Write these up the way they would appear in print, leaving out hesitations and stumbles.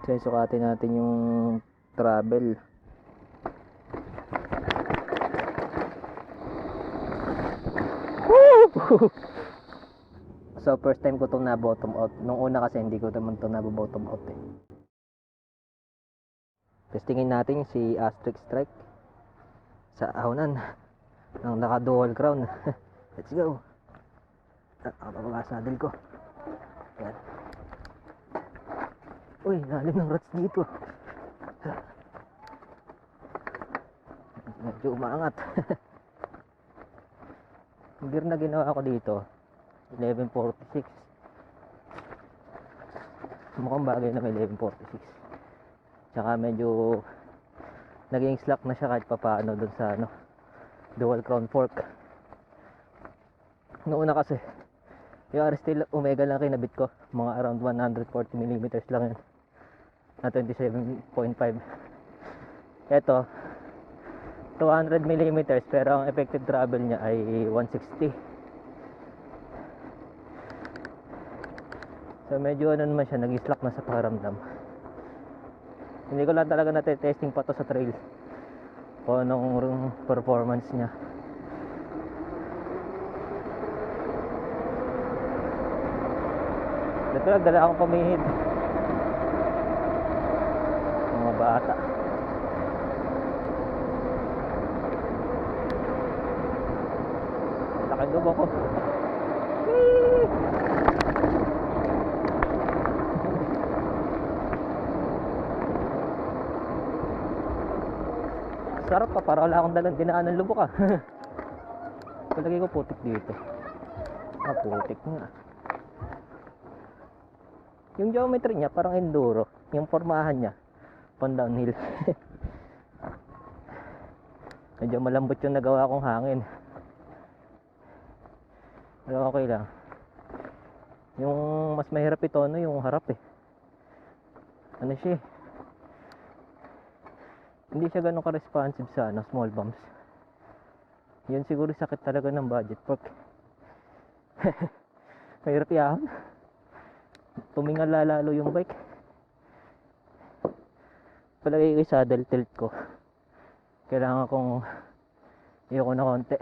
So sukatin natin yung travel. Woo! So first time ko itong na bottom out. Nung una kasi hindi ko naman ito na bottom out eh. Testingin natin si Asterix Strike sa ahonan ng naka dual crown. Let's go. Nakapababa saddle ko. Ayan. Uy, lalim ng rats dito. Medyo umaangat. Yung gear na ginawa ko dito 1146. Mukhang bagay na may 1146. Tsaka medyo naging slack na siya kahit papaano dun sa dual crown fork. Noong una kasi yung R-Steel Omega lang kinabit ko, mga around 140mm lang yan na 27.5. Ito 200mm pero ang effective travel niya ay 160. So medyo ano naman siya, nag-slack na sa pakiramdam. Hindi ko lang talaga natetesting pa to sa trail kung anong performance niya. Dito nagdala akong pamihid, mga bata. Nakagub ako. Sarap pa, para wala akong dalang dinaan ng lubok ah. Palagay ko putik dito. Putik nga. Yung geometry niya parang enduro, yung formahan niya pan downhill. Medyo malambot yung nagawa kong hangin. Pero okay lang. Yung mas mahirap ito yung harap eh. Ano siya eh, hindi siya ganun ka-responsive sa small bumps. Yun siguro sakit talaga ng budget fork. Mahirap yan. Tumingala lalo yung bike. Palagay ko saddle tilt ko. Kailangan kong iyoko na konti.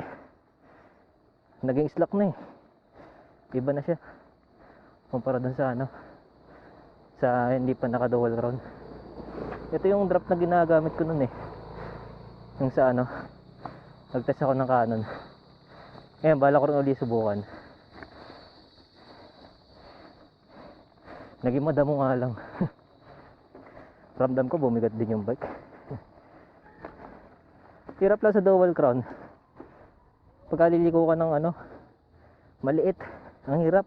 Naging slack na eh. Iba na siya kumpara dun sa sa hindi pa naka dual crown. Ito yung drop na ginagamit ko nun eh, yung sa nagtest ako ng Canon. Ngayon bala ko rin ulit subukan. Naging madamo nga lang. Ramdam ko bumigat din yung bike. Hirap lang sa dual crown. Pagka liliko ka ng maliit, ang hirap.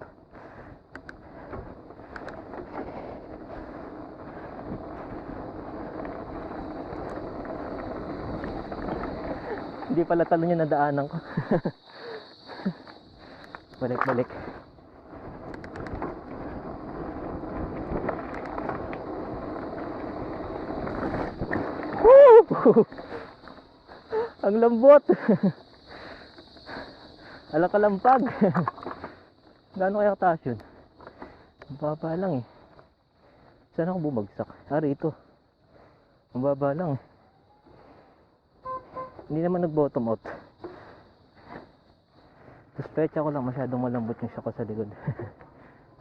Hindi pala talon yung nadaanan ko. Balik. Woo! Ang lambot. Alakalampag. Gaano kaya kataas yun? Mababa lang eh. Saan ako bumagsak? Rito. Mababa lang eh. Hindi naman nag bottom out. Suspecha ko lang masyadong malambot yung shock ko sa likod.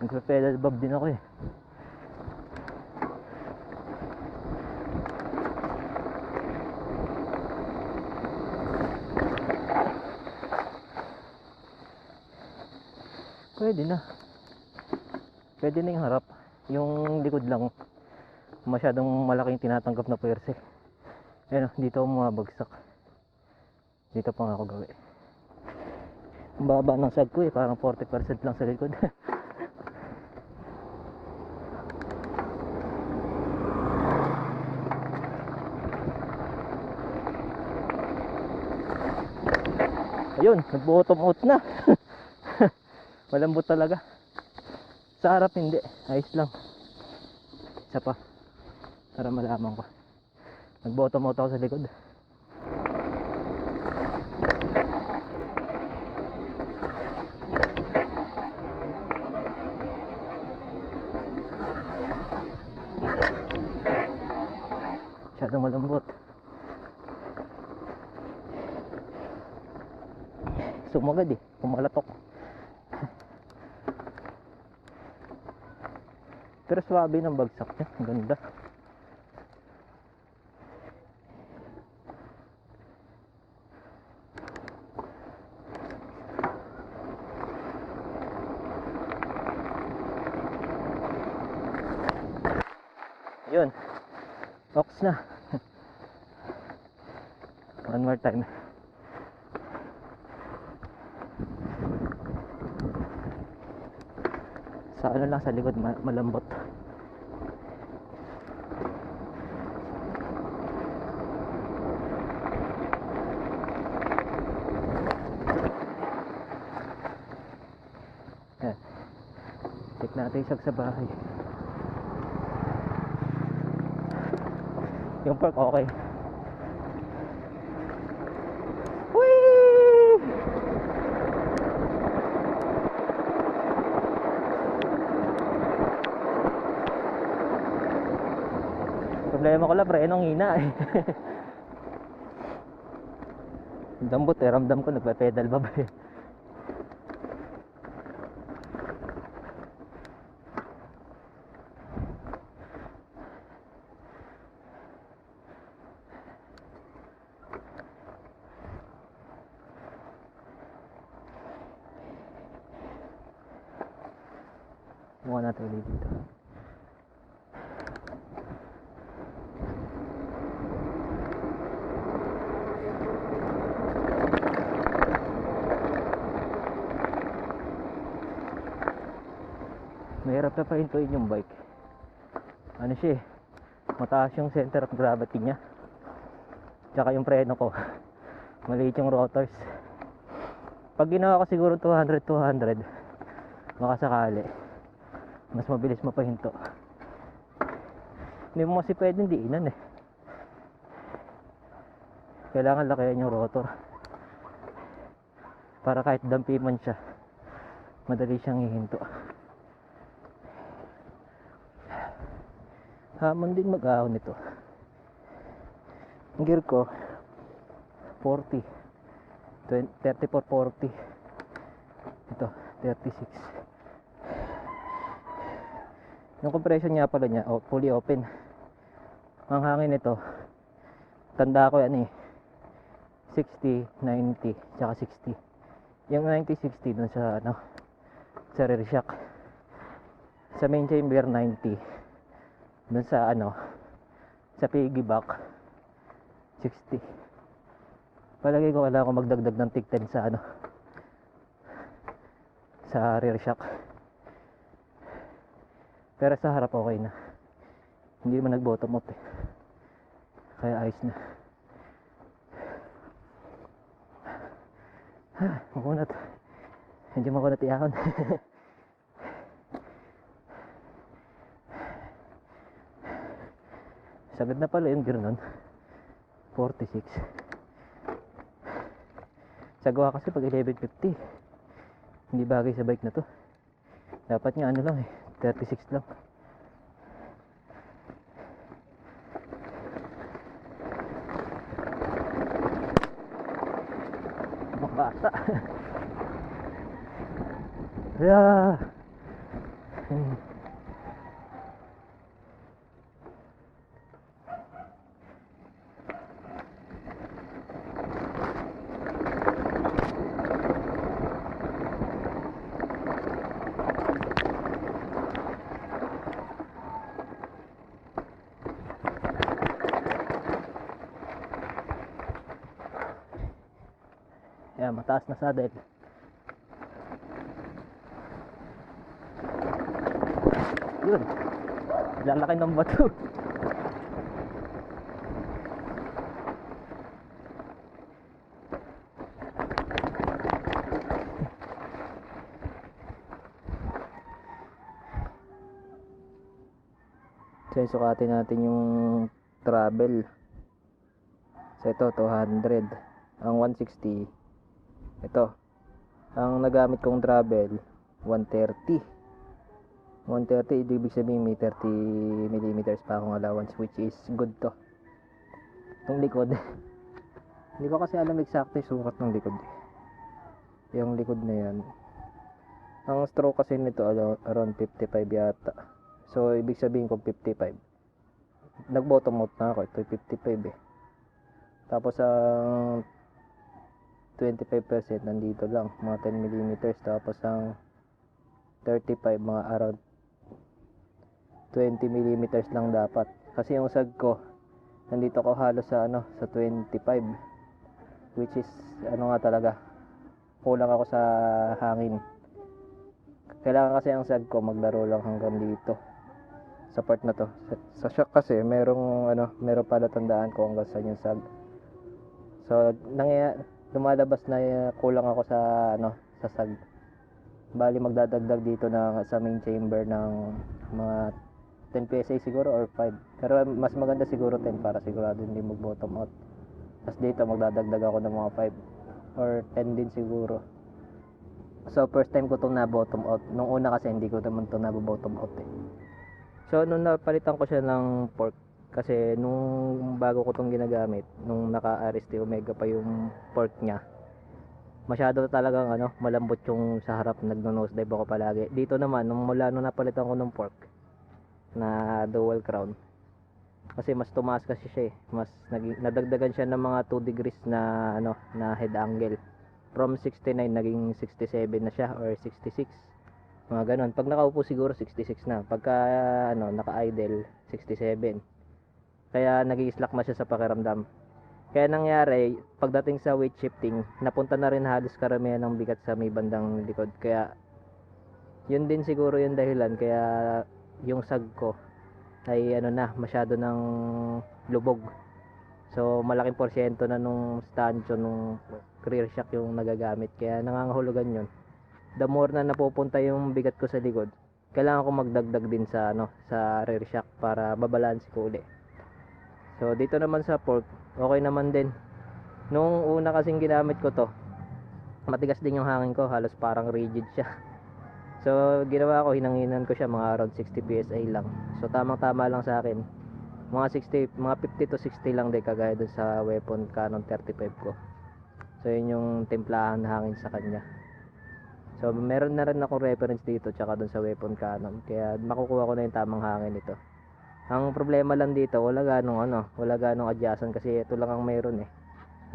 Nagpe-pedal bob din ako eh. Pwede na. Pwede na yung harap. Yung likod lang masyadong malaking tinatanggap na pwersa. Ayun, dito ako mabagsak. Dito pa nga ako gawin. Ang baba ng sag ko eh, parang 40% lang sa likod. Ayun, nag-bottom out na. Malambot talaga. Sa harap hindi, ayos lang. Isa pa para malaman ko. Nag-bottom out ako sa likod. masyadong malambot. Sumagad pumalatok. Pero swabe ng bagsak niya, ang ganda. Yun, ox na. One more time. Sa ano lang, sa likod malambot. Yan, check natin siya sa bahay. Yung pork okay. Whee! Problema ko lang, prenong hina Dambot ramdam ko nagpa-pedal ba ba Mukha natin ulit dito. Mahirap na pahintuin yung bike. Ano siya mataas yung center of gravity niya. Tsaka yung preno ko maliit yung rotors. Pag ginawa ko siguro 200 baka sakali mas mabilis mapahinto. Hindi mo kasi pwedeng diinan kailangan lakayan yung rotor para kahit dampi man siya madali siyang hihinto. Hamon din mag-ahon nito. Ang gear ko 40 34-40. Ito 36. Yung compression niya pala niya fully open. Ang hangin nito tanda ko yan 60, 90, tsaka 60. Yung 90, 60 dun sa sa rear shock. Sa main chamber 90. Dun sa sa piggyback 60. Palagi ko kailangan ko magdagdag ng tig 10 sa sa rear shock. Pero sa harap okay na. Hindi naman nag-bottom up kaya ayos na. Makunat. Medyo makunat iahon. Sagad na pala yung gear nun. 46. Sagawa kasi pag 1150. Hindi bagay sa bike na to. Dapat nga 36 lang. Makasa. Yeah. Ayan, mataas na saddle. Yun, lalaki ng bato. So, sukatin natin yung travel. So, ito 200. Ang 160 ito. Ang nagamit kong travel 130. 130 ibig sabihin may 30 mm pa akong allowance, which is good to. Itong likod. Hindi ko kasi alam exact yung sukat ng likod. Yung likod na yan. Ang stroke kasi nito around 55 yata. So, ibig sabihin kung 55. Nag-bottom out na ako. Ito 55 eh. Tapos ang 25% nandito lang. Mga 10 mm. Tapos ang 35 mga around 20 mm lang dapat. Kasi yung sag ko, nandito ko halos sa sa 25. Which is nga talaga. Kulang ako sa hangin. Kailangan kasi ang sag ko maglaro lang hanggang dito sa part na to. Sa shock kasi meron pala tandaan ko hanggang saan yung sag. So lumalabas na kulang ako sa sa sag. Bali magdadagdag dito sa main chamber ng mga 10 PSA siguro or 5. Pero mas maganda siguro 10 para sigurado hindi mag-bottom out. Tapos dito magdadagdag ako ng mga 5 or 10 din siguro. So first time ko itong na-bottom out. Nung una kasi hindi ko naman ito na-bottom out eh. So nung napalitan ko siya ng fork, kasi nung bago ko itong ginagamit, nung naka-RST Omega pa yung fork niya, masyado talagang malambot yung sa harap, nagno-nose dive ako palagi. Dito naman, nung napalitan ko ng fork na dual crown, kasi mas tumaas kasi siya eh. Mas nadagdagan siya ng mga 2 degrees na na head angle. From 69 naging 67 na siya or 66. Mga ganun. Pag nakaupo siguro 66 na. Pagka naka-idle 67. Kaya nag-i-slack na siya sa pakiramdam. Kaya nangyari, pagdating sa weight shifting, napunta na rin halos karamihan ng bigat sa may bandang likod. Kaya yun din siguro yung dahilan kaya yung sag ko ay masyado ng lubog. So malaking porsyento na nung stancho nung rear shock yung nagagamit, kaya nangangahulugan yun. The more na napupunta yung bigat ko sa likod, kailangan ko magdagdag din sa sa rear shock para mabalanse ko uli. So dito naman sa fork, okay naman din. Nung una kasing ginamit ko to, matigas din yung hangin ko, halos parang rigid siya. So ginawa ko, hinanginan ko siya mga around 60 PSI lang. So tamang tama lang sa akin. Mga 50 to 60 lang din, kagaya dun sa weapon Canon 35 ko. So yun yung templahan na hangin sa kanya. So meron na rin akong reference dito tsaka dun sa weapon Canon, kaya makukuha ko na yung tamang hangin nito. Ang problema lang dito, wala ganong adjustment kasi ito lang ang meron eh.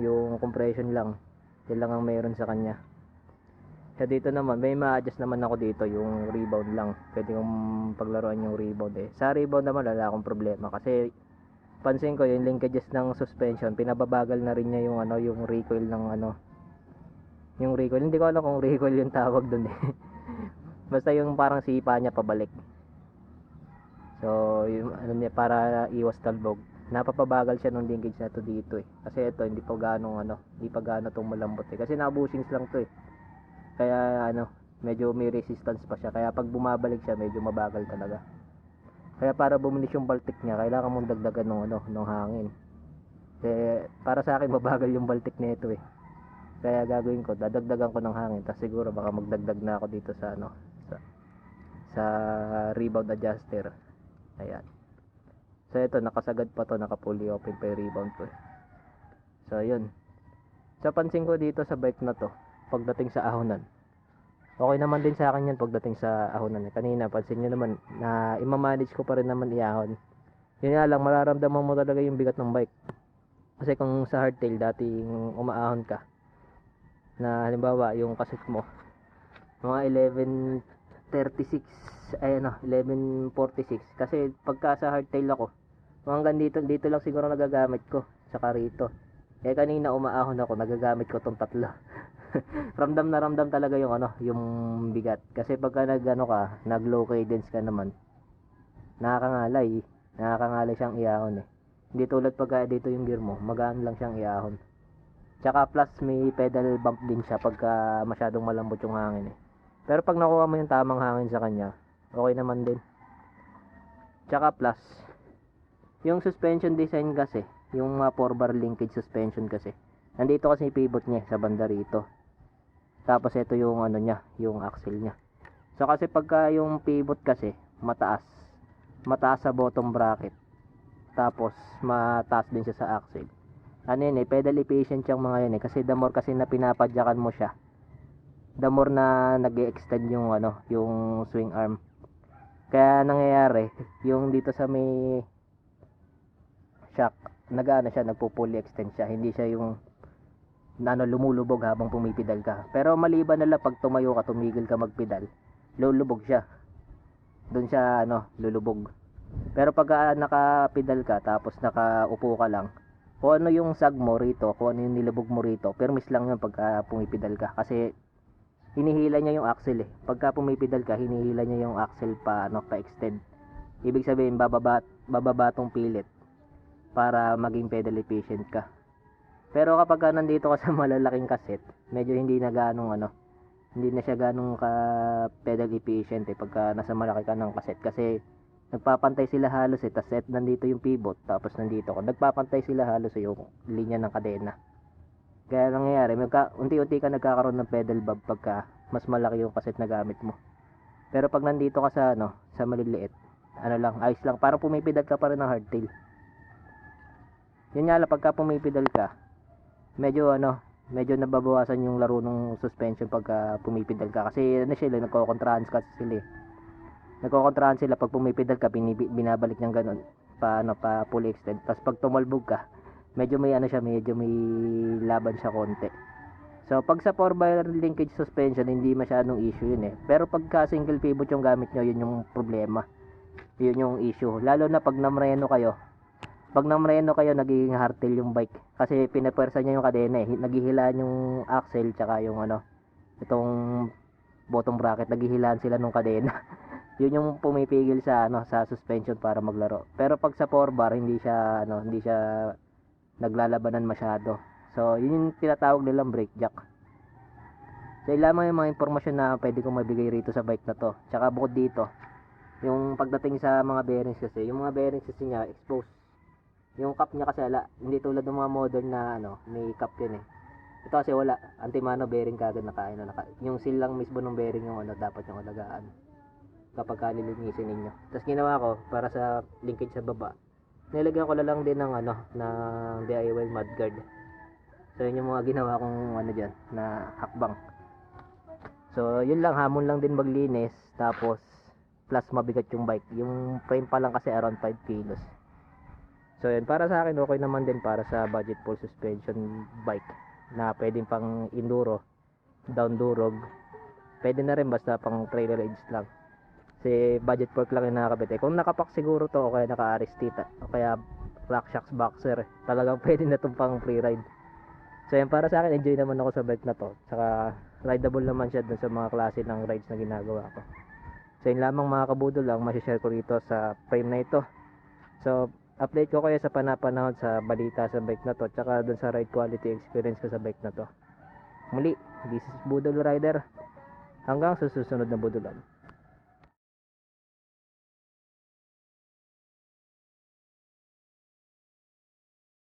Yung compression lang, yun lang ang meron sa kanya. Sa dito naman, may ma-adjust naman ako dito, yung rebound lang. Pwede kong paglaruan yung rebound eh. Sa rebound naman wala akong problema kasi pansin ko yung linkages ng suspension, pinababagal na rin niya yung yung recoil ng yung recoil. Hindi ko alam kung recoil yung tawag dun eh. Basta yung parang sipa niya pabalik. So yung niya, para iwas talbog, napapabagal siya nung linkage na to dito eh. Kasi ito hindi pa gaano tong malambot eh. Kasi naka-bushings lang to eh. Kaya medyo may resistance pa siya. Kaya pag bumabalik siya, medyo mabagal talaga. Kaya para bumilis yung baltik niya, kailangan mong dagdagan ng hangin. Kasi para sa akin mabagal yung baltik nito eh. Kaya gagawin ko, dadagdagan ko ng hangin. Tapos siguro baka magdagdag na ako dito sa sa rebound adjuster. Ayan. So ito, nakasagad pa to, naka-fully open pa yung rebound ko. So yun. So pansin ko dito sa bike na to, pagdating sa ahonan, okay naman din sa akin yan pagdating sa ahonan. Kanina pansin nyo naman na imamanage ko pa rin naman iahon. Yun nga lang, mararamdaman mo talaga yung bigat ng bike. Kasi kung sa hardtail dating umaahon ka, na halimbawa yung kasit mo mga 11:36 ay 11:46, kasi pagka sa hardtail ako hanggang dito lang siguro nagagamit ko, saka rito. Kanina umaahon ako, nagagamit ko tong tatlo. Ramdam na ramdam talaga yung yung bigat. Kasi pagka nag low cadence ka naman, nakakangalay siyang iahon eh. Hindi tulad pagka dito yung gear mo, magaan lang siyang iahon. Tsaka plus may pedal bump din siya pagka masyadong malambot yung hangin eh. Pero pag nakuha mo yung tamang hangin sa kanya, okay naman din. Tsaka plus, yung suspension design kasi, yung 4-bar linkage suspension kasi, nandito kasi yung pivot niya sa banda rito. Tapos ito yung niya, yung axle niya. So kasi pagka yung pivot kasi mataas sa bottom bracket. Tapos mataas din siya sa axle. ano yun eh, pedal efficient yung mga yun eh, kasi the more kasi na pinapadyakan mo siya, the more na nag-extend yung ano, yung swing arm. Kaya nangyayari, yung dito sa may shock, nag-ano siya, nagpo-fully extend siya, hindi siya yung lumulubog habang pumipidal ka. Pero maliban na lang pag tumayo ka, tumigil ka magpedal, lulubog siya. Doon siya lulubog. Pero pag nakapedal ka tapos nakaupo ka lang, kung ano yung sag mo rito, kung ano yung nilubog mo rito, permis lang yun pagka pumipedal ka. Kasi hinihila niya yung axle eh. Pagka pumipedal ka, hinihila niya yung axle pa extend. Ibig sabihin bababa tong pilit para maging pedal efficient ka. Pero kapag nandito ka sa malalaking kaset, medyo hindi na hindi na siya ganong ka pedal efficient eh pagka nasa malaki ka ng kaset, kasi nagpapantay sila halos eh, tas nandito yung pivot, tapos nandito ko, nagpapantay sila halos eh, yung linya ng kadena. Kaya nangyayari, unti-unti ka nagkakaroon ng pedal bob pagka mas malaki yung kaset na gamit mo. Pero pag nandito ka sa sa maliliit, lang, ayos lang, parang pumipidal ka pa rin ng hardtail. Yun nga lang, pagka pumipidal ka, medyo medyo nababawasan yung laro ng suspension pagka pumipidal ka, kasi sila nagko-contrans kasi sila nagko-contrans sila pag pumipidal ka, binabalik niyang ganun pa fully extend. Tapos pag tumalbog ka, medyo may medyo may laban siya konti. So pag sa 4x linkage suspension, hindi masyadong issue yun eh. Pero pagka single pivot yung gamit nyo, yun yung problema, yun yung issue. Lalo na pag namreno kayo, nagiging hardtail yung bike, kasi pinapwersa niya yung kadena eh, naghihilaan yung axle tsaka yung itong bottom bracket, naghihilaan sila nung kadena. Yun yung pumipigil sa sa suspension para maglaro. Pero pag sa 4 bar, hindi siya naglalabanan masyado. So yun yung tinatawag nilang brake jack. So yun lamang yung mga impormasyon na pwede kong mabigay rito sa bike na to. Tsaka bukod dito, yung pagdating sa mga bearings, kasi yung mga bearings kasi niya exposed. Yung cap niya kasi hindi tulad ng mga modern na may cap yun eh. Ito kasi wala, anti-mano bearing kagad yung seal lang mismo ng bearing yung dapat yung alagaan kapag kalilinisin ninyo. Tapos ginawa ko para sa linkage sa baba, nilagyan ko lang din ng ng DIY mudguard. So yun yung mga ginawa kong dyan na hakbang. So yun lang, hamon lang din maglinis, tapos plus mabigat yung bike. Yung frame pa lang kasi around 5 kilos. So yun, para sa akin okay naman din para sa budget full suspension bike na pwedeng pang enduro, down durog, pwede na rin basta pang trailer edge lang. Kasi budget fork lang yung nakakabit eh. Kung nakapak siguro to, o kaya naka-aristita, o kaya RockShox Boxer, talagang pwede na itong pang freeride. So yan, para sa akin, enjoy naman ako sa bike na to. Saka rideable naman siya dun sa mga klase ng rides na ginagawa ko. So yun lamang mga kabudol lang masishare ko rito sa frame na ito. So update ko kayo sa panapanahon sa balita sa bike na to, tsaka dun sa ride quality experience ko sa bike na to. Muli, this is Budol Rider. Hanggang sa susunod na budulan.